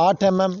8 mm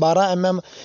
12 mm